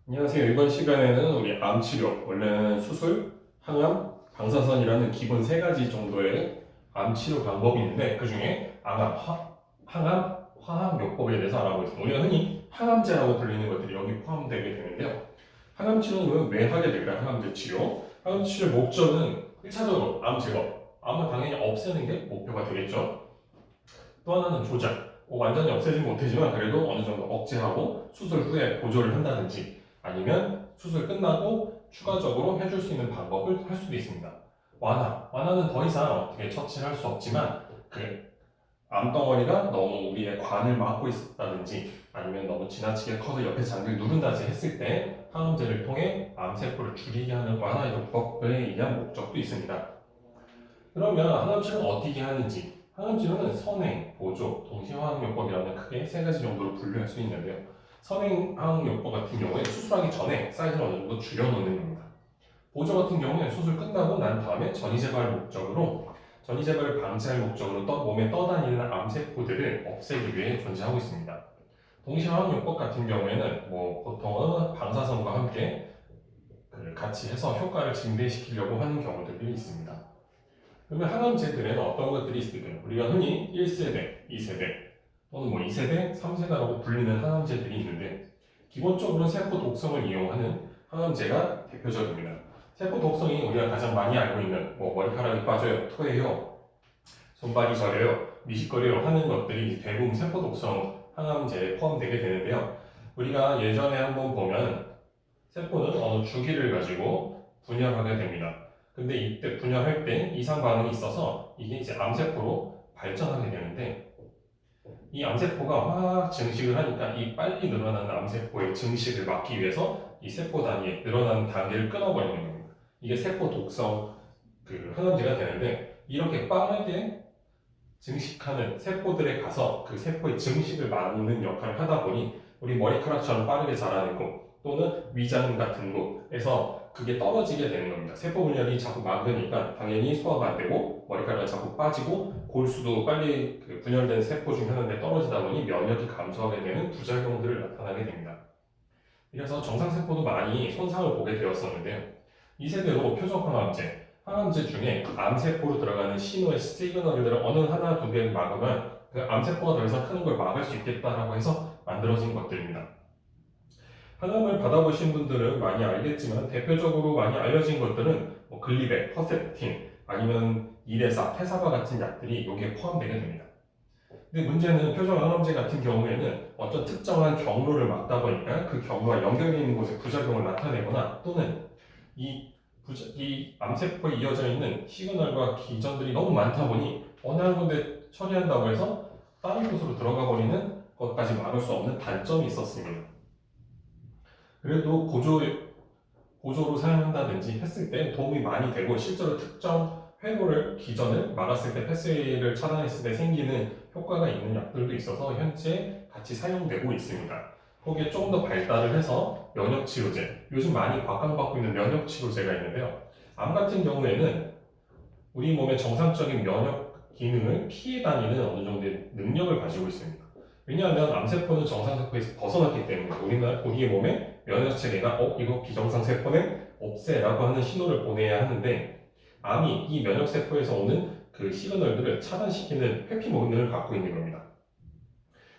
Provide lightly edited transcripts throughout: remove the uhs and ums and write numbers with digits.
안녕하세요. 이번 시간에는 우리 암 치료, 원래는 수술, 항암, 방사선이라는 기본 세 가지 정도의 암 치료 방법이 있는데 그 중에 항암, 화학요법에 대해서 알아보겠습니다. 우리가 흔히 항암제라고 불리는 것들이 여기 포함되게 되는데요. 항암 치료는 왜 하게 될까요? 항암제 치료. 항암 치료 목적은 1차적으로 암 제거, 암은 당연히 없애는 게 목표가 되겠죠. 또 하나는 조작. 완전히 없애지 못하지만 그래도 어느 정도 억제하고 수술 후에 보조를 한다든지 아니면 수술 끝나고 추가적으로 해줄 수 있는 방법을 할 수도 있습니다. 완화는 더 이상 어떻게 처치할 수 없지만 그 암덩어리가 너무 우리의 관을 막고 있었다든지 아니면 너무 지나치게 커서 옆에 장기를 누른다든지 했을 때 항암제를 통해 암세포를 줄이게 하는 완화요법에 의한 목적도 있습니다. 그러면 항암치료는 어떻게 하는지, 항암치료는 선행, 보조, 동시화학요법이라는 크게 세 가지 정도로 분류할 수 있는데요. 선행항요법 같은 경우에 수술하기 전에 사이즈를 어느 정도 줄여놓는 겁니다. 보조 같은 경우는 수술 끝나고 난 다음에 전이재발 목적으로 전이재발을 방지할 목적으로 몸에 떠다니는 암세포들을 없애기 위해 존재하고 있습니다. 동시화학요법 같은 경우에는 보통은 방사선과 함께 같이 해서 효과를 증대시키려고 하는 경우들이 있습니다. 그러면 항암제들에는 어떤 것들이 있을까요? 우리가 흔히 1세대, 2세대 또는 2세대, 3세대라고 불리는 항암제들이 있는데 기본적으로 세포 독성을 이용하는 항암제가 대표적입니다. 세포 독성이 우리가 가장 많이 알고 있는 머리카락이 빠져요, 토해요, 손발이 저려요, 미식거려요 하는 것들이 대부분 세포 독성 항암제에 포함되게 되는데요. 우리가 예전에 한번 보면 세포는 어느 주기를 가지고 분열하게 됩니다. 근데 이때 분열할 때 이상 반응이 있어서 이게 이제 암세포로 발전하게 되는데 이 암세포가 화학 증식을 하니까 이 빨리 늘어나는 암세포의 증식을 막기 위해서 이 세포 단위의 늘어나는 단계를 끊어버리는 겁니다. 이게 세포 독성 항암제가 되는데 이렇게 빠르게 증식하는 세포들에 가서 그 세포의 증식을 막는 역할을 하다 보니 우리 머리카락처럼 빠르게 자라는 곳 또는 위장 같은 곳에서 그게 떨어지게 되는 겁니다. 세포 분열이 자꾸 막으니까 당연히 소화가 안 되고 머리카락이 자꾸 빠지고 골수도 빨리 분열된 세포 중 하나인데 떨어지다 보니 면역이 감소하게 되는 부작용들을 나타나게 됩니다. 그래서 정상세포도 많이 손상을 보게 되었었는데요. 이 세대로 표적항암제, 항암제 중에 암세포로 들어가는 신호의 시그널들을 어느 하나 두 개를 막으면 그 암세포가 더 이상 크는 걸 막을 수 있겠다라고 해서 만들어진 것들입니다. 항암을 받아보신 분들은 많이 알겠지만 대표적으로 많이 알려진 것들은 글리백, 퍼셉틴, 아니면 이레사, 페사바 같은 약들이 여기에 포함되게 됩니다. 근데 문제는 표적항암제 같은 경우에는 어떤 특정한 경로를 막다 보니까 그 경로와 연결되어 있는 곳에 부작용을 나타내거나 또는 이 암세포에 이어져 있는 시그널과 기전들이 너무 많다 보니 어느 한 군데 처리한다고 해서 다른 곳으로 들어가 버리는 것까지 막을 수 없는 단점이 있었습니다. 그래도 보조로 사용한다든지 했을 때 도움이 많이 되고 실제로 특정 회로를 기전을 막았을 때 패스웨이를 차단했을 때 생기는 효과가 있는 약들도 있어서 현재 같이 사용되고 있습니다. 거기에 조금 더 발달을 해서 면역치료제, 요즘 많이 각광받고 있는 면역치료제가 있는데요. 암 같은 경우에는 우리 몸의 정상적인 면역 기능을 피해 다니는 어느 정도의 능력을 가지고 있습니다. 왜냐하면 암세포는 정상세포에서 벗어났기 때문에 우리의 몸에 면역체계가 이거 비정상 세포는 없애라고 하는 신호를 보내야 하는데 암이 이 면역세포에서 오는 그 시그널들을 차단시키는 회피 기능을 갖고 있는 겁니다.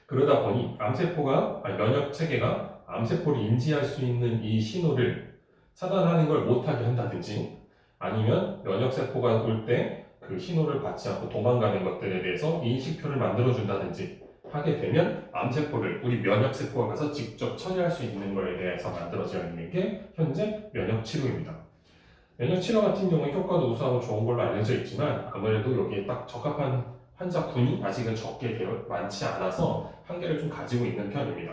그러다 보니 면역체계가 암세포를 인지할 수 있는 이 신호를 차단하는 걸 못하게 한다든지 아니면 면역세포가 올 때 그 신호를 받지 않고 도망가는 것들에 대해서 인식표를 만들어준다든지 하게 되면 암세포를 우리 면역세포가 가서 직접 처리할 수 있는 것에 대해서 만들어져 있는 게 현재 면역치료입니다. 면역치료 같은 경우에 효과도 우수하고 좋은 걸로 알려져 있지만 아무래도 여기에 딱 적합한 환자군이 아직은 많지 않아서 한계를 좀 가지고 있는 편입니다.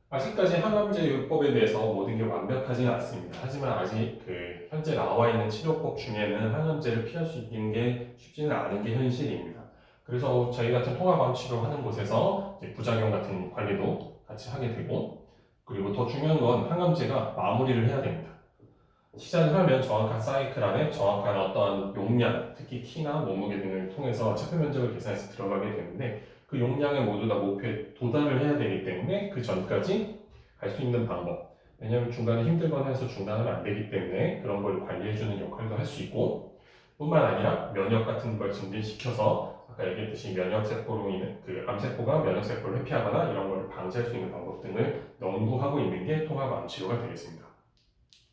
아직까지 항암제요법에 대해서 모든 게 완벽하지는 않습니다. 하지만 아직 현재 나와 있는 치료법 중에는 항암제를 피할 수 있는 게 쉽지는 않은 게 현실입니다. 그래서 저희 같은 통합암 치료하는 곳에서 부작용 같은 관리도 같이 하게 되고 그리고 더 중요한 건 항암제가 마무리를 해야 됩니다. 시작을 하면 정확한 사이클 안에 정확한 어떠한 용량, 특히 키나 몸무게 등을 통해서 체표 면적을 계산해서 들어가게 되는데 그 용량을 모두 다 목표에 도달을 해야 되기 때문에 그 전까지 갈 수 있는 방법. 왜냐하면 중간에 힘들거나 해서 중단하면 안 되기 때문에 그런 걸 관리해주는 역할도 할 수 있고, 뿐만 아니라 면역 같은 걸 증진시켜서 아까 얘기했듯이 면역세포로 인해 그 암세포가 면역세포를 회피하거나 이런 걸 방지할 수 있는 방법 등을 연구하고 있는 게 통합암 치료가 되겠습니다.